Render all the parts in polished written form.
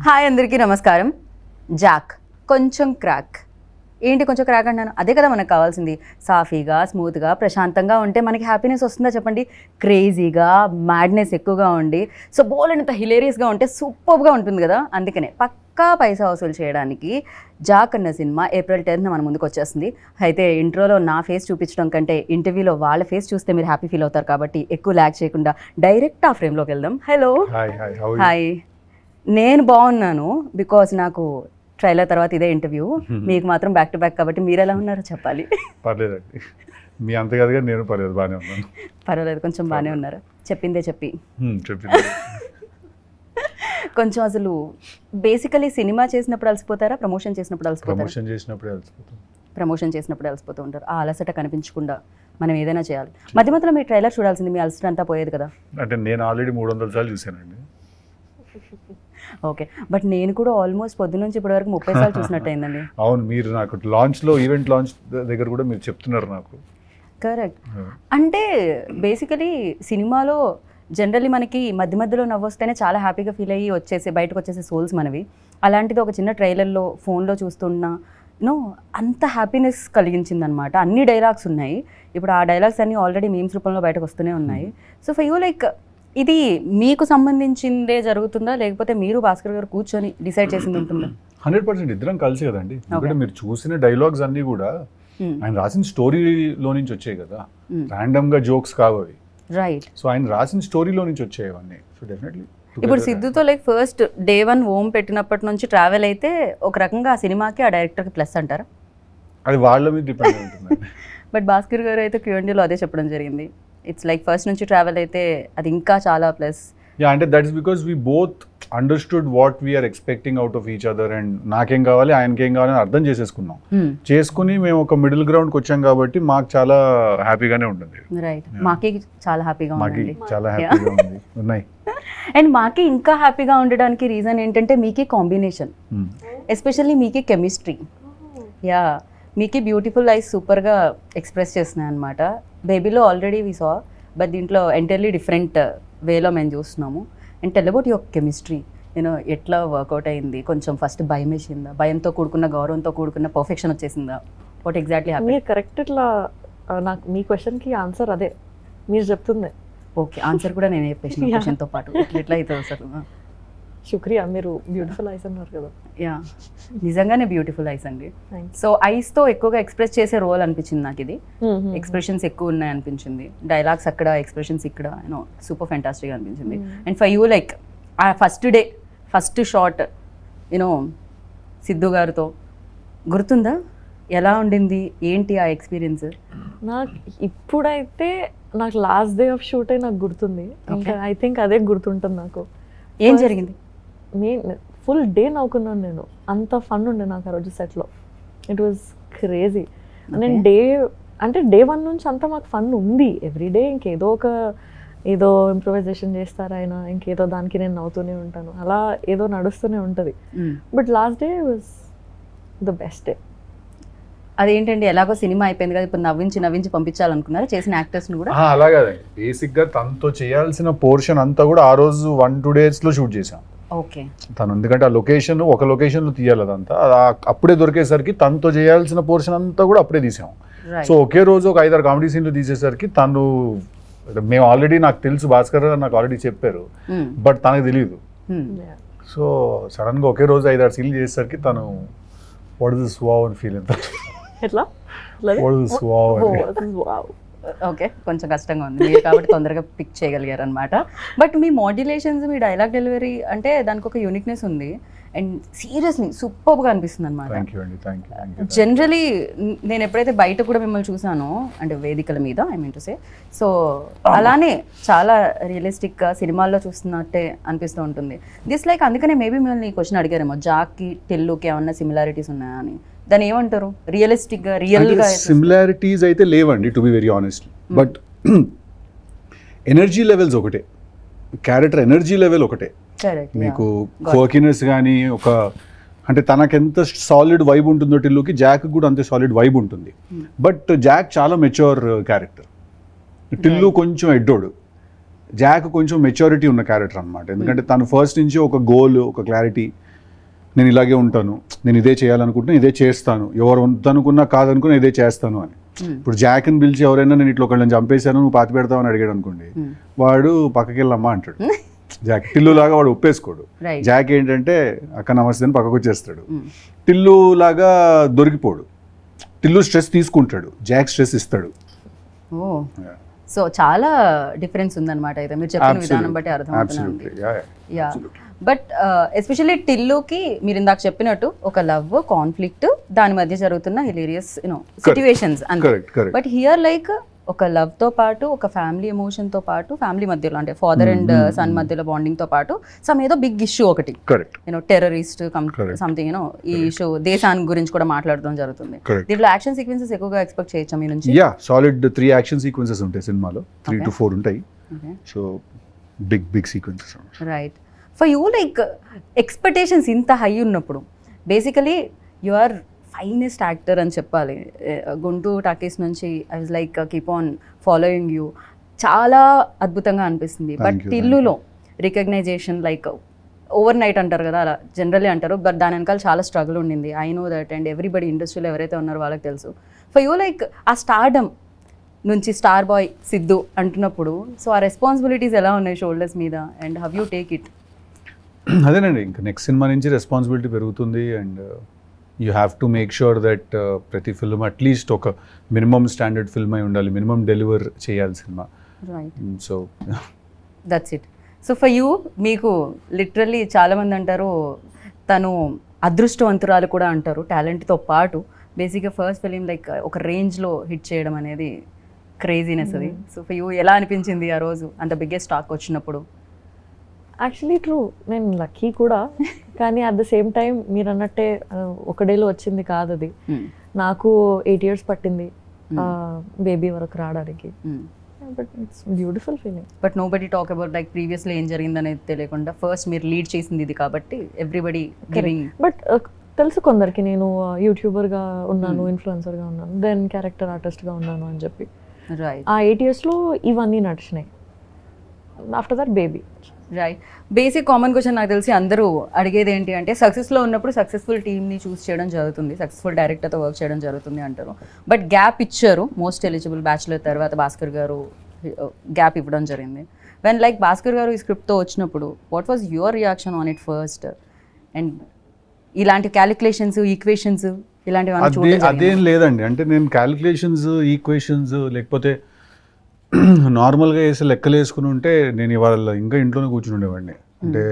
Hi అందరికీ నమస్కారం. Jack కొంచెం క్రాక్. ఏంటి కొంచెం క్రాక్ అంటాను? అదే కదా మనకు కావాల్సింది. సాఫీగా, స్మూత్గా, ప్రశాంతంగా ఉంటే మనకి హ్యాపీనెస్ వస్తుందా చెప్పండి? క్రేజీగా, మ్యాడ్నెస్ ఎక్కువగా ఉండి సో బోలెంత హిలేరియస్గా ఉంటే సూపర్గా ఉంటుంది కదా. అందుకనే పక్కా పైసా వసూలు చేయడానికి జాక్ అన్న సినిమా April 10th మన ముందుకు వచ్చేస్తుంది. అయితే ఇంట్రోలో నా ఫేస్ చూపించడం కంటే ఇంటర్వ్యూలో వాళ్ళ ఫేస్ చూస్తే మీరు హ్యాపీ ఫీల్ అవుతారు కాబట్టి ఎక్కువ ల్యాగ్ చేయకుండా డైరెక్ట్ ఆ ఫ్రేమ్లోకి వెళ్దాం. హలో. హాయ్. నేను బాగున్నాను బికాజ్ నాకు ట్రైలర్ తర్వాత ఇదే ఇంటర్వ్యూ. మీకు మాత్రం బ్యాక్ టు బ్యాక్ కాబట్టి మీరు ఎలా ఉన్నారో చెప్పాలి. పర్లేదండి, మీ అంత కదగా నేను పర్లేదు, బాగానే ఉన్నాను. పర్వాలేదు, కొంచెం బాగానే ఉన్నారు. చెప్పిందే చెప్పి చెప్పింది. కొంచెం అసలు బేసికలీ సినిమా చేసినప్పుడు అలసిపోతారా, ప్రమోషన్ చేసినప్పుడు అలసిపోతారా? ప్రమోషన్ చేసినప్పుడు అలసిపోతూ ఉంటారు. ఆ అలసట కనిపించకుండా మనం ఏదైనా చేయాలి. మధ్య మధ్యలో మీ ట్రైలర్ చూడాల్సింది, మీ అలసట అంతా పోయేది కదా. అంటే నేను ఆల్రెడీ 300 సార్లు చూసానండి. ఓకే, బట్ నేను కూడా ఆల్మోస్ట్ పొద్దు నుంచి ఇప్పటి వరకు 30 సార్లు చూసినట్టు అయిందండి. అవును, మీరు నాకు లాంచ్లో, ఈవెంట్ లాంచ్ దగ్గర కూడా మీరు చెప్తున్నారు నాకు. కరెక్ట్. అంటే బేసికలీ సినిమాలో జనరల్లీ మనకి మధ్య మధ్యలో నవ్వొస్తేనే చాలా హ్యాపీగా ఫీల్ అయ్యి బయటకు వచ్చేసే సోల్స్ మనవి. అలాంటిది ఒక చిన్న ట్రైలర్లో, ఫోన్లో చూస్తున్నా అంత హ్యాపీనెస్ కలిగించింది అనమాట. అన్ని డైలాగ్స్ ఉన్నాయి. ఇప్పుడు ఆ డైలాగ్స్ అన్నీ ఆల్రెడీ మీమ్స్ రూపంలో బయటకు వస్తూనే ఉన్నాయి. సో ఫర్ యూ లైక్ ఇది మీకు సంబంధించిందే జరుగుతుందా, లేకపోతే మీరు భాస్కర్ గారు కూర్చొని డిసైడ్ చేసింది ఉంటుందా? 100% ఇద్దరం కలిసి కదండి. ఎందుకంటే మీరు చూసిన డైలాగ్స్ అన్నీ కూడా ఆయన రాసిన స్టోరీలో నుంచి వచ్చాయి కదా, ర్యాండమ్ గా జోక్స్ కావవి. రైట్. సో ఆయన రాసిన స్టోరీలో నుంచి వచ్చాయి అవన్నీ. సో డెఫినెట్లీ ఇప్పుడు సిద్ధుతో లైక్ ఫస్ట్ డే 1 ఓం పెట్టినప్పటి నుంచి ట్రావెల్ అయితే ఒక రకంగా ఆ సినిమాకి, ఆ డైరెక్టర్కి ప్లస్ అంటారా? అది వాళ్ళ మీద డిపెండ్ ఉంటుంది. బట్ భాస్కర్ గారు అయితే Q&Aలో అదే చెప్పడం జరిగింది. ఇట్స్ లైక్ ఫస్ట్ నుంచి ట్రావెల్ అయితే అది ఇంకా చాలా ప్లస్. యా, అంటే that is because we both understood what we are expecting out of each other. And నాకేం కావాలి, ఆయనకేం కావాలని అర్థం చేసేసుకున్నాం. చేసుకుని మేము ఒక మిడిల్ గ్రౌండ్కి వచ్చాం కాబట్టి మాకు చాలా హ్యాపీగానే ఉంటుంది. రైట్. మాకి చాలా హ్యాపీగా ఉంది. చాలా హ్యాపీగా ఉంది ఉన్నాయి. అండ్ మాకి ఇంకా హ్యాపీగా ఉండడానికి రీజన్ ఏంటంటే మీకి కాంబినేషన్, ఎస్పెషల్లీ మీకి కెమిస్ట్రీ. యా, మీకి బ్యూటిఫుల్ ఐస్ సూపర్గా ఎక్స్ప్రెస్ చేస్తున్నాయి అనమాట. బేబీలో ఆల్రెడీ వి సా, బట్ దీంట్లో ఎంటైర్లీ డిఫరెంట్ వేలో మేము చూస్తున్నాము. And tell about your chemistry. ఎట్లా వర్కౌట్ అయింది? కొంచెం ఫస్ట్ భయం వేసిందా? భయంతో కూడుకున్న, గౌరవంతో కూడుకున్న పర్ఫెక్షన్ వచ్చేసిందా? What exactly happened? మీరు కరెక్ట్. ఇట్లా నాకు మీ క్వశ్చన్కి ఆన్సర్ అదే మీరు చెప్తుంది. ఓకే, ఆన్సర్ కూడా నేను చెప్పేసిన క్వశ్చన్తో పాటు ఎట్లా అవుతుంది అసలు? శుక్రియా, మీరు బ్యూటిఫుల్ ఐస్ అన్నారు కదా. యా, నిజంగానే బ్యూటిఫుల్ ఐస్ అండి. సో ఐస్తో ఎక్కువగా ఎక్స్ప్రెస్ చేసే రోల్ అనిపించింది నాకు ఇది. ఎక్స్ప్రెషన్స్ ఎక్కువ ఉన్నాయి అనిపించింది. డైలాగ్స్ అక్కడ, ఎక్స్ప్రెషన్స్ ఇక్కడ, సూపర్ ఫ్యాంటాస్టిక్ అనిపించింది. అండ్ ఫర్ యూ లైక్ ఆ ఫస్ట్ షాట్ సిద్ధు గారితో గుర్తుందా? ఎలా ఉండింది, ఏంటి ఆ ఎక్స్పీరియన్స్? నాకు ఇప్పుడైతే నాకు లాస్ట్ డే ఆఫ్ షూట్ నాకు గుర్తుంది. ఇంకా ఐ థింక్ అదే గుర్తుంటుంది నాకు. ఏం జరిగింది? ఫుల్ డే నవ్వుకున్నాను నేను. అంత ఫన్ ఉండే నాకు ఆ రోజు సెట్లో. It was crazy. నేను డే 1 నుంచి అంతా మాకు ఫన్ ఉంది. ఎవ్రీడే ఏదో ఇంప్రొవైజేషన్ చేస్తారు ఆయన, ఇంకేదో దానికి నేను నవ్వుతూనే ఉంటాను. అలా ఏదో నడుస్తూనే ఉంటుంది. But last day was the best day. అదేంటండి, ఎలాగో సినిమా అయిపోయింది కదా, ఇప్పుడు నవ్వించి పంపించాలనుకున్నారు చేసిన యాక్టర్స్ని కూడా? అలా కాదండి, బేసిక్గా తనతో చేయాల్సిన పోర్షన్ అంతా కూడా ఆ రోజు 1-2 డేస్లో షూట్ చేసాం. ఓకే. తను ఎందుకంటే ఒక లొకేషన్లో తీయాలి, అదంతా అప్పుడే దొరికేసరికి తనతో చేయాల్సిన పోర్షన్ అంతా కూడా అప్పుడే తీసాం. సో ఒకే రోజు ఒక 5-6 కామెడీ సీన్లు తీసేసరికి మేము ఆల్రెడీ, నాకు తెలుసు, భాస్కర్ నాకు ఆల్రెడీ చెప్పారు, బట్ తనకు తెలియదు. సో సడన్గా ఒకే రోజు 5-6 సీన్లు చేసేసరికి తను వాట్ ఇస్ దిస్ వావ్ అని ఫీల్ అవుతారు. ఎట్లా? ఓకే, కొంచెం కష్టంగా ఉంది మీరు కాబట్టి తొందరగా పిక్ చేయగలిగారు అనమాట. But me modulations, me dialogue delivery అంటే దానికి ఒక యూనిక్నెస్ ఉంది. అండ్ సీరియస్లీ సూపర్గా అనిపిస్తుంది అనమాట. జనరలీ నేను ఎప్పుడైతే బయట కూడా మిమ్మల్ని చూసానో, అంటే వేదికల మీద, I mean to say, so అలానే చాలా రియలిస్టిక్గా సినిమాల్లో చూస్తున్నట్టే అనిపిస్తూ ఉంటుంది. దిస్ లైక్ అందుకనే మేబీ మిమ్మల్ని ఈ క్వశ్చన్ అడిగారేమో, జాక్కి టిల్లుకి ఏమన్నా సిమిలారిటీస్ ఉన్నాయా అని. దాన్ని ఏమంటారు? రియలిస్టిక్గా, రియల్గా సిమిలారిటీస్ అయితే లేవండి, to be very honest. But energy levels ఒకటే, క్యారెక్టర్ ఎనర్జీ లెవెల్ ఒకటే. మీకు కోకినెస్ కానీ అంటే తనకెంత సాలిడ్ వైబ్ ఉంటుందో టిల్లుకి, జాక్ కూడా అంతే సాలిడ్ వైబ్ ఉంటుంది. బట్ జాక్ చాలా మెచ్యూర్ క్యారెక్టర్, టిల్లు కొంచెం ఎడ్డోడు. జాక్ కొంచెం మెచ్యూరిటీ ఉన్న క్యారెక్టర్ అనమాట. ఎందుకంటే తను ఫస్ట్ నుంచి ఒక గోల్, ఒక క్లారిటీ, నేను ఇలాగే ఉంటాను, నేను ఇదే చేయాలనుకుంటున్నా ఇదే చేస్తాను, ఎవరు వద్దనుకున్నా కాదనుకున్నా ఇదే చేస్తాను అని. ఇప్పుడు జాక్ని పిలిచి ఎవరైనా నేను ఇట్లా ఒకళ్ళని చంపేశాను నువ్వు పాతి పెడతావు అని అడిగాడు అనుకోండి, వాడు పక్కకి వెళ్ళమ్మా అంటాడు. జాక్ టిల్లు లాగా వాడు ఒప్పేసుకోడు. జాక్ ఏంటంటే అక్క నమస్తే అని పక్కకు వచ్చేస్తాడు. టిల్లు లాగా దొరికిపోడు. టిల్లు స్ట్రెస్ తీసుకుంటాడు, జాక్ స్ట్రెస్ ఇస్తాడు. ఓ సో చాలా డిఫరెన్స్ ఉందన్నమాట అయితే మీరు చెప్పిన విధానం బట్టి అర్థమవుతుంది. యా బట్ ఎస్పెషల్లీ టిల్లుకి మీరు ఇందాక చెప్పినట్టు ఒక లవ్ కాన్ఫ్లిక్ట్ దాని మధ్య జరుగుతున్న హిలేరియస్ సిచ్యువేషన్స్ అంతే. బట్ హియర్ లైక్ ఒక లవ్ తో పాటు ఒక ఫ్యామిలీ ఎమోషన్ తో పాటు ఫ్యామిలీ మధ్యలో అంటే ఫాదర్ అండ్ సన్ మధ్యలో బాండింగ్ తో పాటు సమ్ ఏదో బిగ్ ఇష్యూ ఒకటి టెర్రరిస్ట్ సంథింగ్ ఈ ఇష్యూ దేశానికి గురించి కూడా మాట్లాడడం జరుగుతుంది. దీంట్లో యాక్షన్ సీక్వెన్సెస్ ఎక్కువగా ఎక్స్పెక్ట్ చేయొచ్చా మీ నుంచి? యా సాలిడ్ 3 యాక్షన్ సీక్వెన్సెస్ ఉంటాయి సినిమాలో, 3 to 4 ఉంటాయి. So big sequences. Right. For you like expectations ఇంత హై ఉన్నప్పుడు basically you are finest actor అని చెప్పాలి. గుంటూరు టాకీస్ నుంచి I was like keep on following you, చాలా అద్భుతంగా అనిపిస్తుంది. బట్ టిల్లులో రికగ్నైజేషన్ లైక్ ఓవర్ నైట్ అంటారు కదా, అలా జనరల్లీ అంటారు, బట్ దాని వెనకాల చాలా స్ట్రగుల్ ఉండింది. I know that and everybody ఇండస్ట్రీలో ఎవరైతే ఉన్నారో వాళ్ళకి తెలుసు. ఫర్ యూ లైక్ ఆ స్టార్డమ్ నుంచి స్టార్ బాయ్ సిద్ధు అంటున్నప్పుడు సో ఆ రెస్పాన్సిబిలిటీస్ ఎలా ఉన్నాయి షోల్డర్స్ మీద and have you take it? అదేనండి, ఇంకా నెక్స్ట్ సినిమా నుంచి రెస్పాన్సిబిలిటీ పెరుగుతుంది and you have to make sure that ప్రతి ఫిల్మ్ అట్లీస్ట్ ఒక మినిమం స్టాండర్డ్ ఫిల్మ్ అయి ఉండాలి, మినిమం డెలివర్ చేయాలి cinema. So that's it. So for you మీకు లిటరల్లీ చాలామంది అంటారు తను అదృష్టవంతురాలు కూడా అంటారు టాలెంట్తో పాటు. బేసిక్గా ఫస్ట్ ఫిలిం లైక్ ఒక రేంజ్లో హిట్ చేయడం అనేది క్రేజీనెస్ అది. సో ఫర్ యూ ఎలా అనిపించింది ఆ రోజు అంత బిగ్గెస్ట్ టాక్ వచ్చినప్పుడు? యాక్చువల్లీ ట్రూ, నేను లక్కీ కూడా, కానీ అట్ ద సేమ్ టైం మీరు అన్నట్టే ఒక డేలో వచ్చింది కాదు అది. నాకు 8 years పట్టింది బేబీ వరకు రావడానికి. But it's beautiful feeling. But nobody talk about like ప్రీవియస్లో ఏం జరిగింది అనేది తెలియకుండా ఫస్ట్ మీరు లీడ్ చేసింది ఇది కాబట్టి ఎవ్రీబడి గివింగ్. బట్ తెలుసు కొందరికి నేను యూట్యూబర్గా ఉన్నాను, ఇన్ఫ్లుయెన్సర్గా ఉన్నాను, దెన్ క్యారెక్టర్ ఆర్టిస్ట్గా ఉన్నాను అని చెప్పి. ఆ 8 yearsలో ఇవన్నీ నడిచినాయి. After that baby. Right. Basic common question నాకు తెలిసి అందరూ అడిగేది ఏంటి అంటే సక్సెస్లో ఉన్నప్పుడు సక్సెస్ఫుల్ టీమ్ని చూస్ చేయడం జరుగుతుంది, సక్సెస్ఫుల్ డైరెక్టర్తో వర్క్ చేయడం జరుగుతుంది అంటారు. బట్ గ్యాప్ ఇచ్చారు, మోస్ట్ ఎలిజిబుల్ బ్యాచులర్ తర్వాత భాస్కర్ గారు గ్యాప్ ఇవ్వడం జరిగింది. వెన్ లైక్ భాస్కర్ గారు ఈ స్క్రిప్ట్తో వచ్చినప్పుడు what was your reaction on it first? And ఇలాంటి క్యాలిక్యులేషన్స్ ఈక్వేషన్స్ ఇలాంటివి అదేం లేదండి. అంటే నేను క్యాలిక్యులేషన్స్ ఈక్వేషన్స్ లేకపోతే నార్మల్గా వేసి లెక్కలు వేసుకుని ఉంటే నేను ఇవాళ ఇంకా ఇంట్లోనే కూర్చుని ఉండేవాడిని. అంటే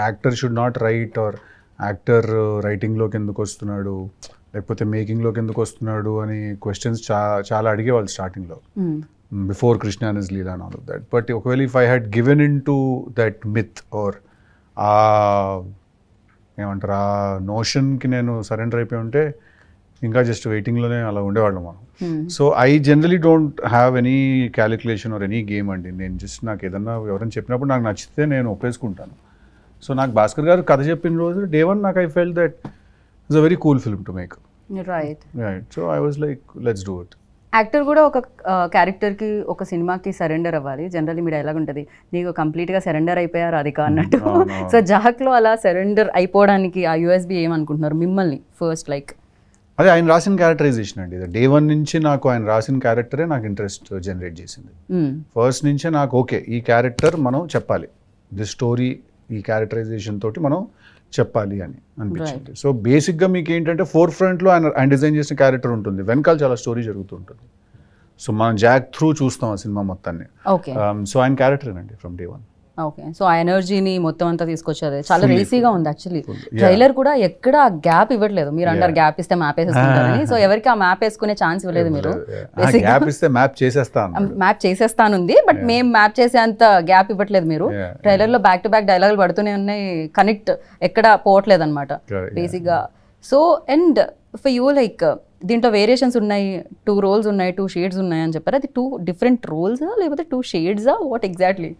actor should not write or actor రైటింగ్లోకి ఎందుకు వస్తున్నాడు లేకపోతే మేకింగ్లోకి ఎందుకు వస్తున్నాడు అని క్వశ్చన్స్ చాలా అడిగేవాళ్ళు స్టార్టింగ్లో, before Krishna and his Leela and all of that. But ఒకవేళ if I had given in to that myth or ఏమంటారు ఆ నోషన్కి నేను సరెండర్ అయిపోయి ఉంటే ఇంకా జస్ట్ వెయిటింగ్లోనే అలా ఉండేవాళ్ళం మనం. So I generally don't have any calculation or any game అండి. నేను జస్ట్ నాకు ఏదన్నా ఎవరైనా చెప్పినప్పుడు నాకు నచ్చితే నేను ఒప్పేసుకుంటాను. సో నాకు భాస్కర్ గారు కథ చెప్పిన రోజు డే 1 నాకు I felt that it's a very cool film to make. Right. So I was like let's do it. Actor కూడా ఒక క్యారెక్టర్కి ఒక సినిమాకి సరెండర్ అవ్వాలి. జనరల్లీ మీ డైలాగ్ ఉంటుంది నీకు కంప్లీట్గా సరెండర్ అయిపోయారు అది అన్నట్టు. సో జాక్లో అలా సరెండర్ అయిపోవడానికి ఆ యూఎస్బీ ఏమనుకుంటున్నారు మిమ్మల్ని ఫస్ట్? లైక్ అదే ఆయన రాసిన క్యారెక్టరైజేషన్ అండి. డే 1 నుంచి నాకు ఆయన రాసిన క్యారెక్టరే నాకు ఇంట్రెస్ట్ జనరేట్ చేసింది. ఫస్ట్ నుంచే నాకు ఓకే ఈ క్యారెక్టర్ మనం చెప్పాలి, ది స్టోరీ ఈ క్యారెక్టరైజేషన్ తోటి మనం చెప్పాలి అని అనిపించింది. సో బేసిక్గా మీకు ఏంటంటే ఫోర్ ఫ్రంట్లో ఆయన డిజైన్ చేసిన క్యారెక్టర్ ఉంటుంది, వెనకాల చాలా స్టోరీ జరుగుతూ ఉంటుంది. సో మనం జాక్ త్రూ చూస్తాం ఆ సినిమా మొత్తాన్ని. సో ఆయన క్యారెక్టరేనండి ఫ్రమ్ డే 1. ఓకే. సో ఆ ఎనర్జీని మొత్తం అంతా తీసుకొచ్చేది చాలా రేసీగా ఉంది యాక్చువల్లీ. ట్రైలర్ కూడా ఎక్కడ గ్యాప్ ఇవ్వట్లేదు. మీరు అంటారు గ్యాప్ ఇస్తే మ్యాప్ వేసేసుకుంటారని, సో ఎవరికి ఆ మ్యాప్ వేసుకునే ఛాన్స్ ఇవ్వలేదు మీరు. మ్యాప్ చేసేస్తానుంది బట్ మేము మ్యాప్ చేసేంత గ్యాప్ ఇవ్వట్లేదు మీరు. ట్రైలర్ లో బ్యాక్ టు బ్యాక్ డైలాగులు పడుతూనే ఉన్నాయి, కనెక్ట్ ఎక్కడ పోవట్లేదు అనమాట బేసిక్గా. So and for you like దీంట్లో వేరియేషన్స్ ఉన్నాయి, 2 roles ఉన్నాయి, 2 shades ఉన్నాయి అని చెప్పారు. అది 2 different roles లేకపోతే 2 shades వాట్ ఎగ్జాక్ట్లీ?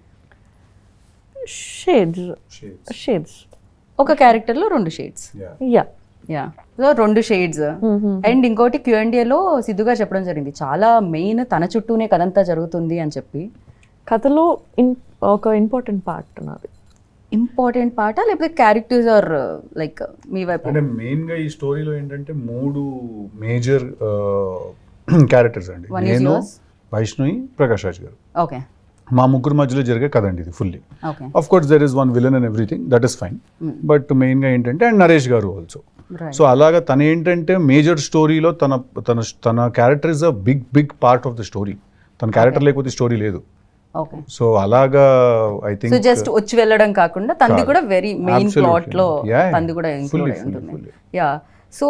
షేడ్స్ ఒక క్యారెక్టర్ లో 2 shades. So 2 shades. అండ్ ఇంకోటి Q&Aలో సిద్ధుగా చెప్పడం జరిగింది చాలా మెయిన్ తన చుట్టూనే కథంతా జరుగుతుంది అని చెప్పి. కథలో ఒక ఇంపార్టెంట్ పార్ట్ నాది. ఇంపార్టెంట్ పార్టా లేకపోతే క్యారెక్టర్స్ ఆర్ లైక్ మీ వైపు? అంటే మెయిన్గా ఈ స్టోరీలో ఏంటంటే 3 మేజర్ క్యారెక్టర్స్ అండి. One is నేను, yours. వైష్ణవి, ప్రకాష్ రాజ్ గారు. ఓకే మా ముగ్గురు మధ్యలో జరిగే కథ అండి ఇది fully. Okay of course there is one villain and everything, that is fine. But మెయిన్గా ఏంటంటే అండ్ నరేష్ గారు ఆల్సో. రైట్ సో అలాగా తన ఏంటంటే మేజర్ స్టోరీలో తన తన తన character is a big part of the story. తన క్యారెక్టర్ లేకపోతే స్టోరీ లేదు. ఓకే సో అలాగా ఐ సో థింక్ జస్ట్ వచ్చి వెళ్ళడం కాకుండా తంది కూడా వెరీ మెయిన్ Absolutely. ప్లాట్ లో Yeah, తంది కూడా ఇంక్లూడ్ fully, అయి fully, ఉంటుంది. fully. Yeah so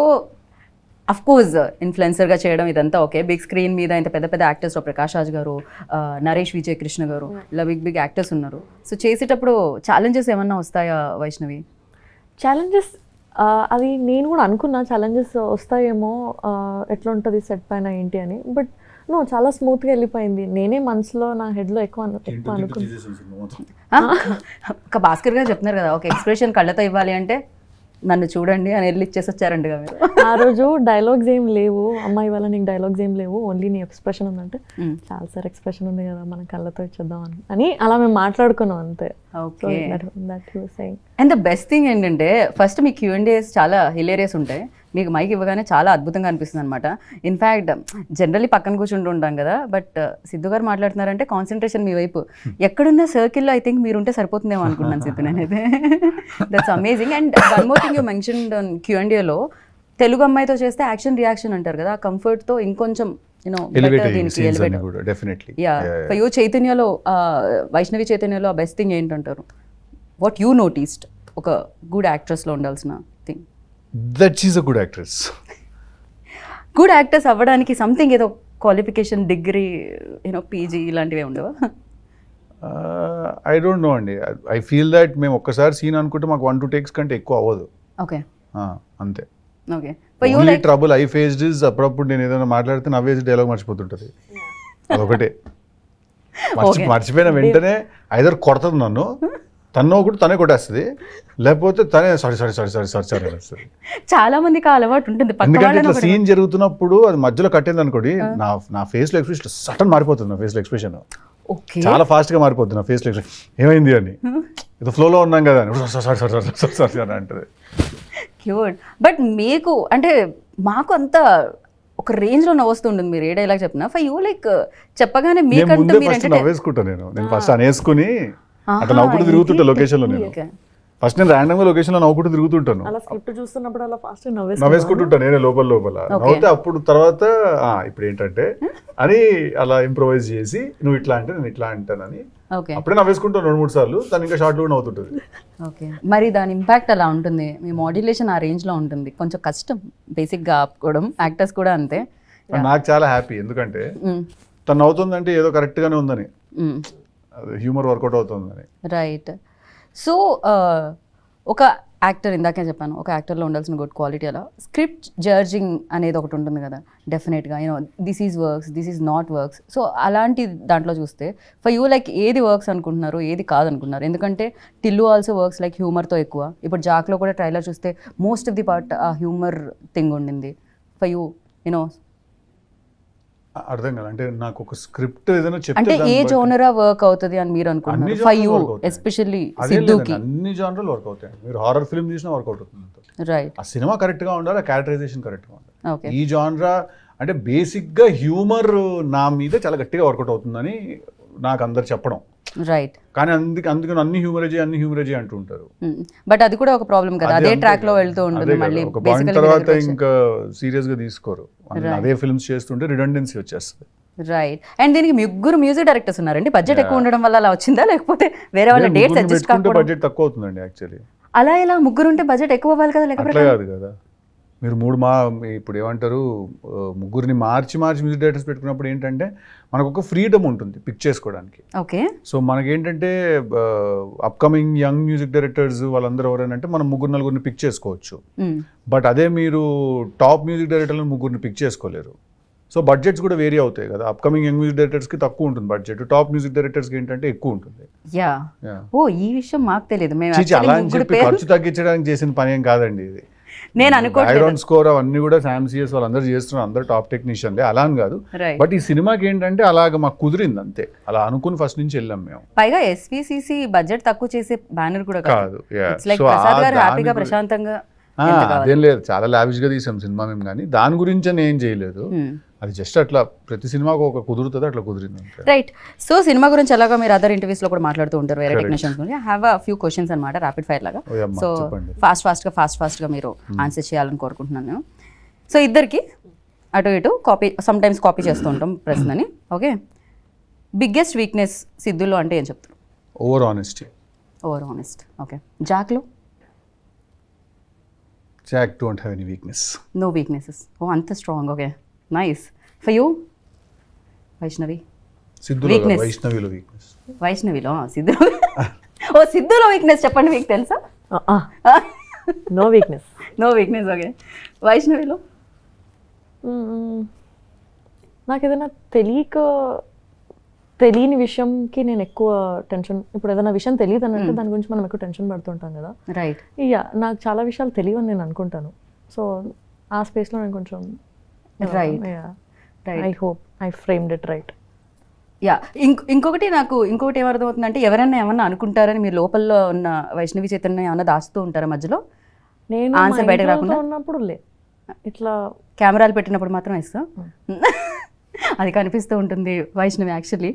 of course influencer గా చేయడం ఇదంతా ఓకే. బిగ్ స్క్రీన్ మీద ఇంత పెద్ద పెద్ద యాక్టర్స్ ప్రకాష్ రాజ్ గారు, నరేష్ విజయ్ కృష్ణ గారు, ఇలా బిగ్ యాక్టర్స్ ఉన్నారు. సో చేసేటప్పుడు ఛాలెంజెస్ ఏమన్నా వస్తాయా వైష్ణవి? ఛాలెంజెస్ అది నేను కూడా అనుకున్నా ఛాలెంజెస్ వస్తాయేమో, ఎట్లా ఉంటుంది సెట్ పైన ఏంటి అని. బట్ నో, చాలా స్మూత్గా వెళ్ళిపోయింది. నేనే మనసులో నా హెడ్లో ఎక్కువ అనుకున్నా. ఒక భాస్కర్ గారు చెప్తున్నారు కదా, ఒక ఎక్స్ప్రెషన్ కళ్ళతో ఇవ్వాలి అంటే నన్ను చూడండి అని వెళ్ళి ఇచ్చేసి వచ్చారండి మీరు. ఆ రోజు డైలాగ్స్ ఏం లేవు, అమ్మాయి వాళ్ళ నీకు డైలాగ్స్ ఏం లేవు, ఓన్లీ నీ ఎక్స్ప్రెషన్ ఉందంటే చాలా సార్ ఎక్స్ప్రెషన్ ఉంది కదా మనం కళ్ళతో ఇచ్చేద్దాం అని అలా మేము మాట్లాడుకున్నాం అంతే. Okay saying. And the best thing ఏంటంటే ఫస్ట్ మీ Q&As చాలా హిలేరియస్ ఉంటాయి. మీకు మైక్ ఇవ్వగానే చాలా అద్భుతంగా అనిపిస్తుంది అనమాట. ఇన్ఫ్యాక్ట్ జనరల్లీ పక్కన కూర్చుంటూ ఉంటాం కదా, బట్ సిద్ధు గారు మాట్లాడుతున్నారంటే కాన్సన్ట్రేషన్ మీ వైపు. ఎక్కడున్న సర్కిల్లో ఐ థింక్ మీరుంటే సరిపోతుందేమో అనుకున్నాను సిద్ధు నేనైతే. That's amazing. And one more thing you mentioned on Q&Aలో తెలుగు అమ్మాయితో చేస్తే యాక్షన్ రియాక్షన్ అంటారు కదా, ఆ కంఫర్ట్తో ఇంకొంచెం చైతన్యలో వైష్ణవి చైతన్యలో ఆ బెస్ట్ థింగ్ ఏంటంటారు? వాట్ యూ నోటీస్డ్ ఒక గుడ్ యాక్ట్రెస్లో ఉండాల్సిన thing? That is a good actress. Good actors అవ్వడానికి సంథింగ్ ఏదో క్వాలిఫికేషన్, డిగ్రీ, పీజీ ఇలాంటివి ఉండవా? ఐ డోంట్ నో అండి. ఐ ఫీల్ దట్ మేము ఒక్కసారి సీన్ అనుకుంటే మాకు 1-2 takes కంటే ఎక్కువ అవ్వదు. ఓకే అంతే. Okay only trouble I faced is అప్పుడప్పుడు నేను ఏదైనా మాట్లాడితే నవ్వేసి డైలాగ్ మర్చిపోతుంటుంది. అదొకటే. మర్చిపోయిన వెంటనే ఐదర్ కొడుతుంది నన్ను, తను కూడా తనే కొట్టేస్తుంది, లేకపోతే తనే సారీ అనేస్తుంది. చాలా మందికి ఆ అలవాటు ఉంటుంది. ఎందుకంటే ఇట్లా సీన్ జరుగుతున్నప్పుడు అది మధ్యలో కట్టింది అనుకోండి, నా ఫేస్ లో ఎక్స్ప్రెషన్ సడన్ మారిపోతుంది. నా ఫేస్ లో ఎక్స్ప్రెషన్ చాలా ఫాస్ట్ గా మారిపోతుంది. నా ఫేస్ లో ఎక్స్ప్రెషన్ ఏమైంది అని, ఏదో ఫ్లోలో ఉన్నాం కదా అని సారీ అని అంటది. క్యూట్. బట్ మీకు అంటే మాకు అంత ఒక రేంజ్ లో నవ్వుస్తుంటుంది మీరు ఏ డైలాగ్ చెప్పినా. ఫర్ యూ లైక్ చెప్పగానే మీకంటూ మీరు నవ్వేసుకుంటాను. నేను ఫస్ట్ అనేసుకుని అట్లా నవ్వుకుంటూ తిరుగుతుంటా లొకేషన్ లో. నేను ఫస్ట్ నేను ర్యాండమ్ గా లొకేషన్ లో నవ్వుకుంటూ తిరుగుతుంటాను, అలా స్క్రిప్ట్ చూస్తున్నప్పుడు అలా ఫాస్ట్ నవ్వేసుకుంటుంటాను నేనే లోపల నవ్వుతే. అప్పుడు తర్వాత ఇప్పుడు ఏంటంటే అని అలా ఇంప్రొవైజ్ చేసి నువ్వు ఇట్లా అంటే నేను ఇట్లా అంటానని అప్పుడే నవ్వేసుకుంటాను 2-3 సార్లు. తను ఇంకా షార్ట్ కూడా నవ్వుతుంటుంది. ఓకే, మరి దాని ఇంపాక్ట్ అలా ఉంటుంది. మీ మాడ్యులేషన్ ఆ రేంజ్ లో ఉంటుంది. కొంచెం కష్టం బేసిక్ గా ఆపుకోవడం. యాక్టర్స్ కూడా అంతే. నాకు చాలా హ్యాపీ, ఎందుకంటే తను నవ్వుతుందంటే ఏదో కరెక్ట్ గానే ఉందని, హ్యూమర్ వర్కౌట్ అవుతుందని. రైట్. సో ఒక యాక్టర్, ఇందాకే చెప్పాను, ఒక యాక్టర్లో ఉండాల్సిన గుడ్ క్వాలిటీ అలా స్క్రిప్ట్ జడ్జింగ్ అనేది ఒకటి ఉంటుంది కదా డెఫినెట్గా. This is works, this is not works. So అలాంటి దాంట్లో చూస్తే ఫర్ యూ లైక్ ఏది వర్క్స్ అనుకుంటున్నారు, ఏది కాదనుకుంటున్నారు? ఎందుకంటే టిల్లు ఆల్సో వర్క్స్ లైక్ హ్యూమర్తో ఎక్కువ. ఇప్పుడు జాక్లో కూడా ట్రైలర్ చూస్తే మోస్ట్ ఆఫ్ ది పార్ట్ ఆ హ్యూమర్ థింగ్ ఉండింది. ఫర్ యూ అర్థం కాదు అంటే నాకు ఒక స్క్రిప్ట్ ఏదైనా చెప్తే అంటే ఏ జోనరా వర్క్ అవుతుంది అని మీరు అనుకుంటున్నారు? ఫర్ యూ ఎస్పెషల్లీ సిద్ధుకి అన్ని జానర్లు వర్క్ అవుతాయి. మీరు హారర్ ఫిల్మ్ చూసినా వర్కౌట్ అవుతుంది. రైట్. ఆ సినిమా కరెక్ట్ గా ఉండాలి, ఆ క్యారెక్టరైజేషన్ కరెక్ట్ గా ఉండాలి. ఓకే. ఈ జానరా అంటే బేసిక్ గా హ్యూమర్ నా మీద చాలా గట్టిగా వర్కౌట్ అవుతుందని నాకు అందరు చెప్పడం. రైట్. కానీ అందుకని అన్ని హ్యూమరేజీ అంటూ ఉంటారు. బట్ అది కూడా ఒక ప్రాబ్లం కదా, అదే ట్రాక్ లో వెళ్తూ ఉంటుంది. మళ్ళీ ఒక పాయింట్ తర్వాత ఇంకా సీరియస్ గా తీసుకోరు. అదే ఫిల్మ్స్ చేస్తుంటే రిడెండెన్సీ వచ్చేస్తుంది. రైట్. అండ్ దీనికి ముగ్గురు మ్యూజిక్ డైరెక్టర్స్ ఉన్నారండి. బడ్జెట్ ఎక్కువ ఉండడం వల్ల అలా వచ్చిందా, లేకపోతే వేరే వాళ్ళ డేట్స్ అడ్జస్ట్ కాకపోవడం? బడ్జెట్ తక్కువ అవుతుందండి యాక్చువల్లీ. అలా ఇలా ముగ్గురు ఉంటే బడ్జెట్ ఎక్కువ అవ్వాలి కదా, లేకపోతే కాదు కదా. మీరు ఇప్పుడు ఏమంటారు, ముగ్గురిని మార్చి మ్యూజిక్ డైరెక్టర్స్ పెట్టుకున్నప్పుడు ఏంటంటే మనకు ఒక ఫ్రీడమ్ ఉంటుంది పిక్ చేసుకోవడానికి. ఓకే. సో మనకేంటంటే అప్కమింగ్ యంగ్ మ్యూజిక్ డైరెక్టర్స్ వాళ్ళందరూ ఎవరైనా మనం 3-4 పిక్ చేసుకోవచ్చు. బట్ అదే మీరు టాప్ మ్యూజిక్ డైరెక్టర్లను 3 పిక్ చేసుకోలేరు. సో బడ్జెట్స్ కూడా వేరీ అవుతాయి కదా. అప్కమింగ్ యంగ్ మ్యూజిక్ డైరెక్టర్స్కి తక్కువ ఉంటుంది బడ్జెట్, టాప్ మ్యూజిక్ డైరెక్టర్స్కి ఏంటంటే ఎక్కువ ఉంటుంది. ఓ ఈ విషయం మాకు తెలియదు. అలా అని చెప్పి ఖర్చు తగ్గించడానికి చేసిన పని ఏం కాదండి ఇది. నేను అనుకోవట్లేదు బ్యాక్గ్రౌండ్ స్కోర్ అవన్నీ కూడా శామ్సిఎస్ వాళ్ళందరూ చేస్తున్నారు, అందరూ టాప్ టెక్నీషియన్లే, అలా అని కాదు. రైట్. బట్ ఈ సినిమాకి ఏంటంటే అలాగ మాకు కుదిరింది అంతే, అలా అనుకుని ఫస్ట్ నుంచి వెళ్ళాం మేము. పైగా ఎస్విసిసి బడ్జెట్ తక్కువ చేసే బ్యానర్ కూడా కాదు, yeah. It's like So, Prasad గారు దాని హ్యాపీగా గురి- ప్రశాంతంగా అదేం లేదు, చాలా లావిష్ గా తీసాం సినిమా మేము, కానీ దాని గురించి అని ఏం చేయలేదు. అది జస్ట్ అట్లా ప్రతి సినిమాకు ఒక కుదురుతుంది, అట్లా కుదిరింది అంతే. రైట్. సో సినిమా గురించి ఎలాగో మీరు అదర్ ఇంటర్వ్యూస్ లో కూడా మాట్లాడుతూ ఉంటారు వేరే టెక్నీషియన్స్ గురించి. హ్యావ్ అ ఫ్యూ క్వశ్చన్స్ అనమాట, ర్యాపిడ్ ఫైర్ లాగా. ఓ అమ్మా, సో చెప్పండి. ఫాస్ట్ గా మీరు ఆన్సర్ చేయాలని కోరుకుంటున్నాను. సో ఇద్దరికి అటు ఇటు కాపీ, సమ్ టైమ్స్ కాపీ చేస్తూ ఉంటాం ప్రశ్నని. ఓకే, బిగ్గెస్ట్ వీక్నెస్ సిద్ధులో అంటే ఏం చెప్తారు? Over honesty. Over honest. Okay. జాక్లో? Jack don't have any weakness. No weaknesses. ఓ అంత strong. Okay, nice. For you? Vaishnavi? సిద్ధులో Weakness. వైష్ణవిలో వీక్నెస్. వైష్ణవిలో? సిద్ధులో? ఓ సిద్ధులో వీక్నెస్ చెప్పండి, మీకు తెలుసా? No weakness. No weakness. Okay. వైష్ణవిలో? నాకు ఏదైనా తెలియని విషయంకి నేను ఎక్కువ టెన్షన్, ఇప్పుడు ఏదైనా విషయం తెలియదు అని అంటే దాని గురించి మనం ఎక్కువ టెన్షన్ పడుతుంటాం కదా. రైట్. ఇక నాకు చాలా విషయాలు తెలియని నేను అనుకుంటాను. సో ఆ స్పేస్లో నేను కొంచెం Right. I hope I framed it right. Yeah. ఇంకొకటి ఏమర్థమవుతుందంటే ఎవరైనా ఏమన్నా అనుకుంటారని మీరు లోపల ఉన్న వైష్ణవి చైతన్య ఏమన్నా దాచుతూ ఉంటారా మధ్యలో? నేను Answer మా బయటకు ఇంట్లో రాకుండా? ఉన్నప్పుడు ఇట్లా కెమెరాలు పెట్టినప్పుడు మాత్రం ఇస్తా. అది కనిపిస్తూ ఉంటుంది Vaishnavi actually.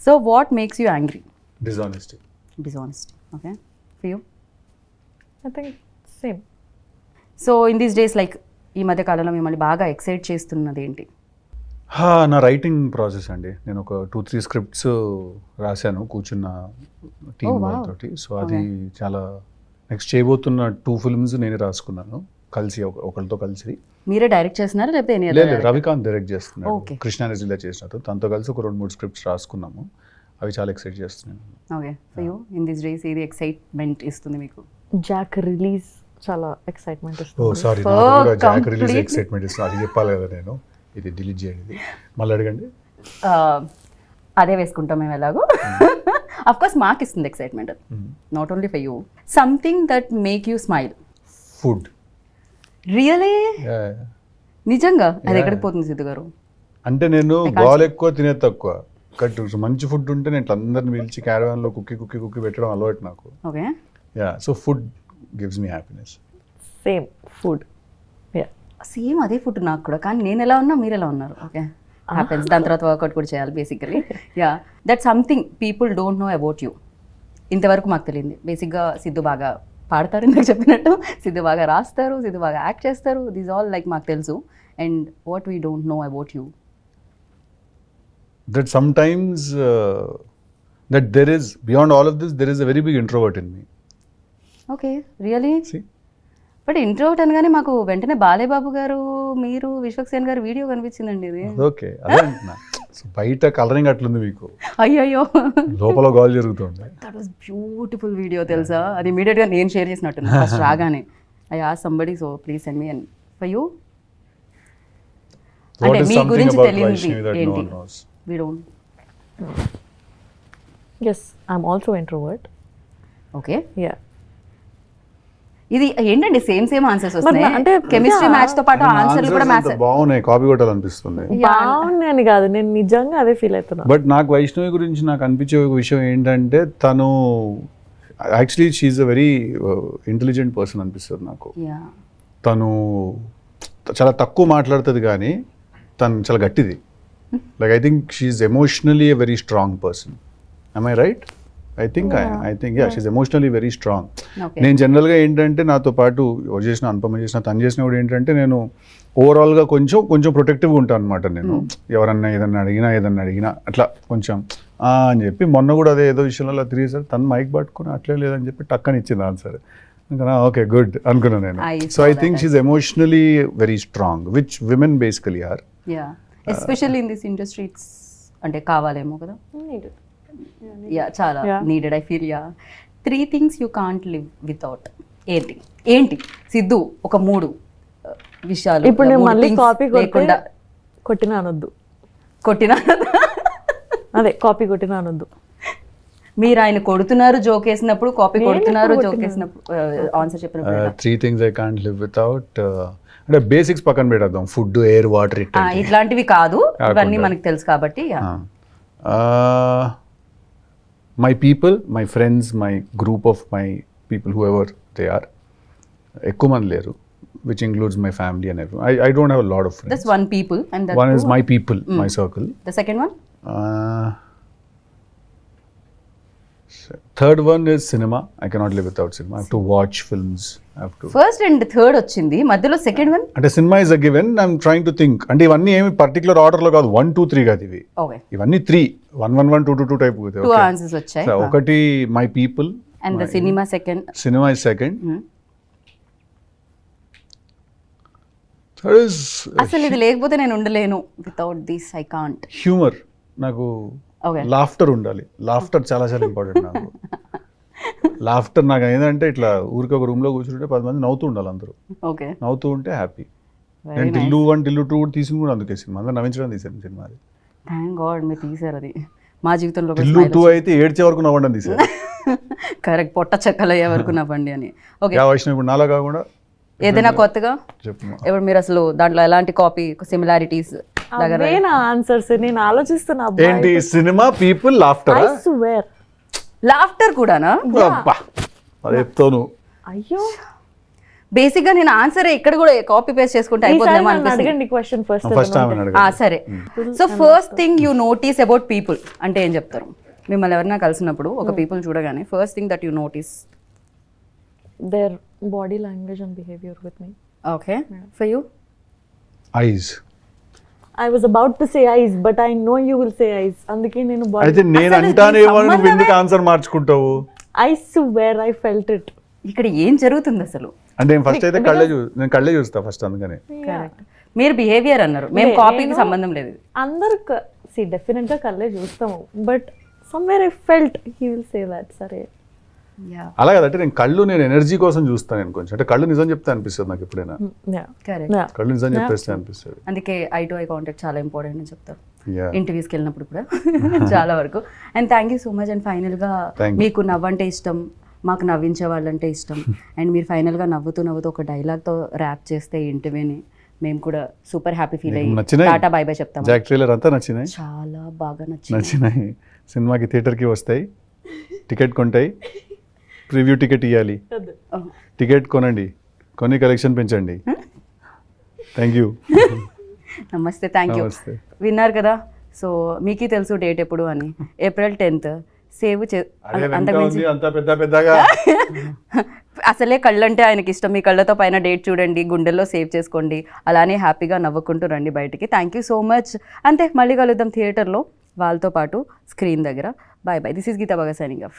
So what makes you angry? Dishonesty. Dishonesty. Okay. For you? I think same. So in these days like ఈ మధ్య కాలంలో మిమ్మల్ని బాగా ఎక్సైట్ చేస్తున్నది ఏంటి? నా రైటింగ్ ప్రాసెస్ అండి. నేను ఒక 2-3 స్క్రిప్ట్స్ రాశాను కూర్చున్న టీమ్ వాళ్ళతోటి. సో అది చాలా నెక్స్ట్ చేయబోతున్న 2 ఫిల్మ్స్ నేనే రాసుకున్నాను కలిసి, ఒకరితో కలిసి. మీరే డైరెక్ట్ చేస్తున్నారా లేకపోతే లేదు, రవికాంత్ డైరెక్ట్ చేస్తున్నాడు, Okay. కృష్ణానదిలో చేసినట్టు. తనతో కలిసి ఒక 2-3 స్క్రిప్ట్స్ రాసుకున్నాము, అవి చాలా ఎక్సైట్ చేస్తున్నాను. Okay. For you in these days ఏది ఎక్సైట్మెంట్ ఇస్తుంది మీకు? జాక్ రిలీజ్ చాలా ఎక్సైట్మెంట్ ఓ ఇస్తుంది. Sorry, Oh, Jack release completely. Excitement ఇస్తుంది, అది చెప్పాలి కదా నేను. ఇది డిలీట్ చేయండి, మళ్ళీ అడగండి. అదే వేసుకుంటాం మేము ఎలాగో. అఫ్ కోర్స్ మాకు ఇస్తుంది excitement, not only for you. Something that make you smile? Food. Really? నిజంగా? అది ఎక్కడికి పోతుంది సిద్ధు గారు? అంటే నేను బాల్ ఎక్కువ తినే తక్కువ, కట్ మంచి ఫుడ్ ఉంటే నేను ఇట్లా అందరిని పిలిచి క్యారవాన్లో కుక్కి పెట్టడం అలవాటు నాకు. Okay. Yeah, so food gives me happiness. Same food. Same అదే ఫుడ్ నాకు కూడా, కానీ నేను ఎలా ఉన్నా మీరు ఎలా ఉన్నారు. Okay, happens. దాని తర్వాత వర్కౌట్ కూడా చేయాలి basically. Yeah, that something people don't know about you. ఇంతవరకు మాకు తెలియంది బేసిక్గా సిద్ధు బాగా పాడతారు, ఇందాక చెప్పినట్టు సిద్ధు బాగా రాస్తారు, సిద్ధు బాగా యాక్ట్ చేస్తారు. దీస్ ఆల్ లైక్ మాకు తెలుసు. And what we don't know about you? That sometimes that there is, beyond all of this, there is a very big introvert in me. Okay, really? See? But introvert అనగానే మాకు వెంటనే బాలేబాబు గారు, మీరు, విశ్వక్సేన్ గారు video కనిపించిందండి. ఇది ఓకే, అదే అంటున్నా. సో బయట కలరింగ్ అట్లుంది మీకు, అయ్యయ్యో, లోపల గోల్ జరుగుతుంది. దట్ వాస్ బ్యూటిఫుల్ వీడియో తెలుసా? అది ఇమీడియట్గా నేను షేర్ చేసినట్టు ఫస్ట్ రాగానే. I asked somebody, so please send me. And for you? What అంటే is మీ something గురించి about తెలియనిది Vaishnavi that no ఏంటి? one knows? We don't. Yes, I'm also introvert. Okay. Yeah. ఇది ఏంటండి సేమ్ ఆన్సర్స్ వస్తున్నాయి? అంటే chemistry match తో పాటు ఆన్సర్లు కూడా Answers మ్యాచ్. అంత బాగున్నాయి, కాపీ కొట్టాలనిపిస్తుంది. బాగుంది అని కాదు, నేను నిజంగా అదే ఫీల్ అవుతున్నా. బట్ నాకు వైష్ణవి గురించి నాకు అనిపించే ఒక విషయం ఏంటంటే, తను actually she's a very intelligent person అనిపిస్తుంది నాకు. యా. తను చాలా తక్కువ మాట్లాడుతుంది కానీ తను చాలా గట్టిది. Like I think she emotionally a very strong person. I right? I think yeah, she emotionally very strong. Okay. నేను జనరల్గా ఏంటంటే నాతో పాటు ఎవరు చేసిన, అనుపమ చేసిన, తను చేసిన కూడా ఏంటంటే నేను ఓవరాల్గా కొంచెం ప్రొటెక్టివ్గా ఉంటాను అనమాట. నేను ఎవరన్నా ఏదన్నా అడిగినా అట్లా కొంచెం అని చెప్పి, మొన్న కూడా అదే ఏదో విషయంలో అలా తిరిగేసారు, తను మైక్ పట్టుకుని అట్లే లేదని చెప్పి టక్కని ఇచ్చింది ఆన్సర్. ఇంకా ఓకే గుడ్ అనుకున్నాను నేను. So I think she emotionally very strong, which women basically are. Yeah, especially in this industry it's అంటే కావాలేమో కదా. యా, చాలా needed I feel. Yeah. 3 things you can't live without. ఏంటి సిద్ధు? ఒక 3 విషయాలు. ఇప్పుడు నేను 3 మళ్ళీ things కాపీ లేకుండా కొట్టినా అనొద్దు. కొట్టినా అదే కాపీ కొట్టినా అనొద్దు. మీరు ఆయన కొడుతున్నారు జోక్ వేసినప్పుడు, కాపీ నేను కొడుతున్నారు ఎప్పుడు జోక్ వేసినప్పుడు, ఆన్సర్ చెప్పినప్పుడు ఎలా? 3 things I can't live without. అంటే బేసిక్స్ పక్కన పెట్టేద్దాం, ఫుడ్, ఎయిర్, వాటర్, ఇట్లాంటివి కాదు, ఇవన్నీ మనకు తెలుసు కాబట్టి yeah. My people, my friends, my group of my people whoever they are. ఎక్కువ మంది లేరు, which includes my family and every. I don't have a lot of friends. That's one people and that One is two- my people, my circle. The second one? Third one is cinema. I cannot live without cinema. I have to watch films. I have to. First and third వచ్చింది, మధ్యలో second one. అంటే cinema is a given. I'm trying to think. అంటే ఇవన్నీ ఏమి particular ఆర్డర్లో కాదు, 1, 2, 3 కాదు ఇవి. ఓకే, ఇవన్నీ 3, 1, 1, 1, 2, 2, 2 టైప్. టూ ఆన్సర్స్ వచ్చాయి. ఒకటి my people and the cinema second. Cinema is second. Third is అసలు ఇది లేకపోతే నేను ఉండలేను, without this I can't. Humour. నాకు ఓకే, లాఫ్టర్ ఉండాలి. లాఫ్టర్ చాలా చాలా ఇంపార్టెంట్ నాకు. లాఫ్టర్ నాకు ఏంటంటే ఇట్లా ఊరికి ఒక రూమ్లో కూర్చుంటే 10 మంది నవ్వుతూ ఉండాలి, అందరూ ఓకే, నవ్వుతూ ఉంటే హ్యాపీ. వెరీ నేను నైస్. టిల్లు 1, టిల్లు 2 కూడా తీసుకుని కూడా అందుకే సినిమా అందరూ నవ్వించడం తీసాను సినిమా. అది థ్యాంక్ గాడ్ మీరు తీసారు అది. మా జీవితంలో టిల్లు 2 అయితే ఏడ్చే వరకు నవ్వడం తీసాను. కరెక్ట్, పొట్ట చెక్కలు అయ్యే వరకు నవ్వండి అని. ఓకే, యా వైష్ణవ్ ఇప్పుడు నాలా కాకుండా ఏదైనా కొత్తగా చెప్పు. ఇప్పుడు మీరు అసలు దాంట్లో ఎలాంటి కాపీ సిమిలారిటీస్ దగ్గర? అవే నా ఆన్సర్స్, నేను ఆలోచిస్తున్నా. ఏంటి cinema, people, laughter? I swear. Laughter కూడానా? అది చెప్తాను. అయ్యో, బేసిక్ గా నేను ఆన్సర్ ఇక్కడ కూడా కాపీ పేస్ట్ చేసుకుంటే అయిపోతుందేమో అనిపిస్తుంది. అడగండి క్వశ్చన్ ఫస్ట్. ఫస్ట్ టైం అడగండి. సరే, so first thing you notice about people అంటే ఏం చెప్తారు? మిమ్మల్ని ఎవరైనా కలిసినప్పుడు ఒక పీపుల్ చూడగానే first thing that you notice. Their body language and behaviour with me. Okay, for you? Eyes. I was about to say eyes, but I know you will say eyes. అందుకే నేను అయితే నేను అంటానేమో, నువ్వు ఎందుకు answer మార్చుకుంటావు? I swear I felt it. ఇక్కడ ఏం జరుగుతుంది అసలు? అంటే నేను ఫస్ట్ అయితే నేను కళ్ళే చూస్తా ఫస్ట్, అందుకని. కరెక్ట్, మీరు బిహేవియర్ అన్నారు, మేము కాపీకి సంబంధం లేదు. అందరు డెఫినెట్ గా కళ్ళే చూస్తాము, but somewhere I felt he will say that. సరే, అలా కదంటే నేను కళ్ళు, నేను ఎనర్జీ కోసం చూస్తాను. నేను కొంచెం అంటే కళ్ళు నిజం చెప్తే అనిపిస్తుంది నాకు ఎప్పుడైనా. కరెక్ట్, కళ్ళు నిజం చెప్పేస్తే అనిపిస్తుంది. అందుకే ఐ టు ఐ కాంటాక్ట్ చాలా ఇంపార్టెంట్ అని చెప్తారు Yeah. ఇంటర్వ్యూస్కి వెళ్ళినప్పుడు కూడా చాలా వరకు. And thank you so much. And ఫైనల్గా Thank you. మీకు నవ్వంటే ఇష్టం, మాకు నవ్వించే వాళ్ళంటే ఇష్టం. అండ్ మీరు ఫైనల్గా నవ్వుతూ ఒక డైలాగ్తో ర్యాప్ చేస్తే ఇంటర్వ్యూని మేము కూడా సూపర్ హ్యాపీ ఫీల్ అయ్యి నచ్చినాయి? టాటా బై బై చెప్తాం. జాక్ ట్రైలర్ అంతా నచ్చినాయి, చాలా బాగా నచ్చింది. నచ్చినాయి. సినిమాకి థియేటర్కి వస్తాయి, టికెట్ కొంటాయి, ప్రివ్యూ టికెట్ ఇవ్వాలి. టికెట్ కొనండి, కొని కలెక్షన్ పెంచండి. Thank you. నమస్తే, థ్యాంక్ యూ. నమస్తే. విన్నారు కదా, సో మీకే తెలుసు డేట్ ఎప్పుడు అని. April 10th సేవ్ అంతకుమించి అంత పెద్దగా అసలే కళ్ళంటే ఆయనకి ఇష్టం. మీ కళ్ళతో పైన డేట్ చూడండి, గుండెల్లో సేవ్ చేసుకోండి, అలానే హ్యాపీగా నవ్వుకుంటూ రండి బయటికి. Thank you so much. అంతే, మళ్ళీ కలుద్దాం థియేటర్లో వాళ్ళతో పాటు స్క్రీన్ దగ్గర. Bye bye. This is Geeta Bhaga signing of.